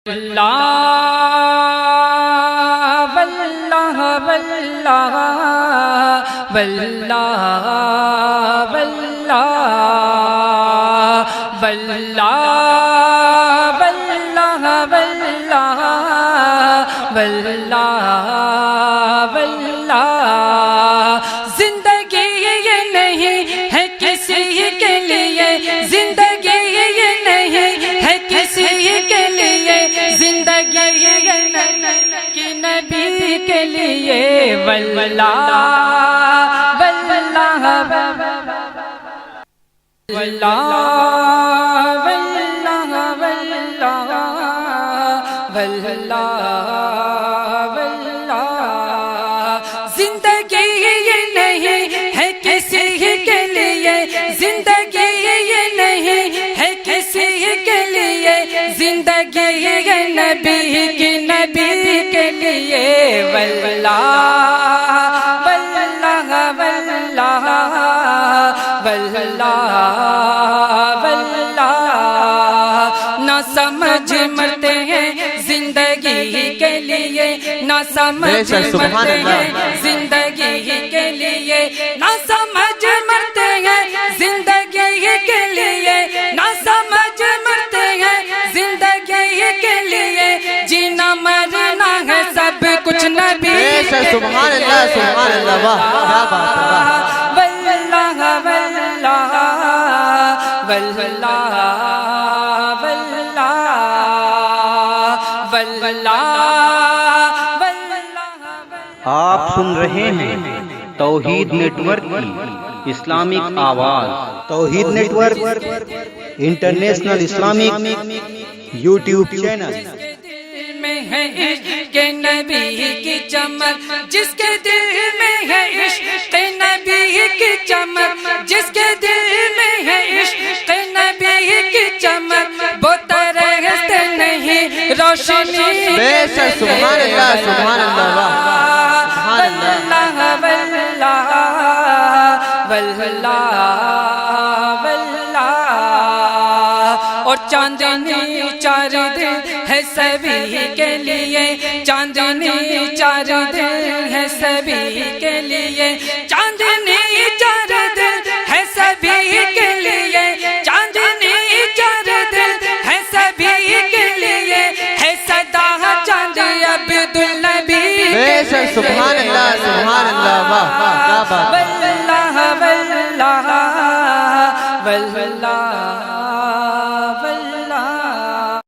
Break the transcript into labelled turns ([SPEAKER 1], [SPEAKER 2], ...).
[SPEAKER 1] واللہ واللہ واللہ واللہ واللہ واللہ واللہ واللہ واللہ زندگی یہ نہیں ہے کسی کے لیے، زندگی یہ نہیں ہے کسی کے لیے، زندگی یہ نہیں کہ نبی کے لیے۔ واللہ واللہ واللہ زندگی یہ نہیں ہے کسی کے لیے، زندگی یہ نہیں ہے کسی کے لیے، زندگی یہ نبی کی نبی کے لیے۔ واللہ واللہ واللہ واللہ واللہ نہ سمجھ مرتے ہیں زندگی کے لیے، نہ سمجھ مرتے ہیں زندگی کے لیے، نہ سمجھ مرتے ہیں زندگی کے لیے، نہ سمجھ مرتے ہیں زندگی کے لیے، جینا مرنا ہے سب کچھ نبی کے لیے۔
[SPEAKER 2] سبحان اللہ سبحان اللہ، واہ کیا بات ہے۔
[SPEAKER 1] واللہ واللہ واللہ
[SPEAKER 3] آپ سن رہے ہیں توحید نیٹ ورک کی اسلامک آواز۔ Tawheed network international Islamic YouTube channel.
[SPEAKER 1] میں ہے عشق نبی کی چمک، جس کے دل میں ہے عشق نبی کی چمک، جس کے دل میں ہے عشق نبی کی چمک، وہ ترستے نہیں روشنی۔
[SPEAKER 2] بے شک سبحان اللہ سبحان اللہ، واہ
[SPEAKER 1] واللہ واللہ واللہ واللہ۔ اور چاندنی چار دن ہے سبھی کے لیے، چاندنی چار دن ہے سبھی کے لیے، چاندنی چار دن ہے سبھی کے لیے، چاندنی چار دن ہے سبھی کے لیے، ہے صدا چاند عبدالنبی۔
[SPEAKER 2] بے شک سبحان اللہ سبحان اللہ، واہ کیا بات ہے۔
[SPEAKER 1] واللہ واللہ واللہ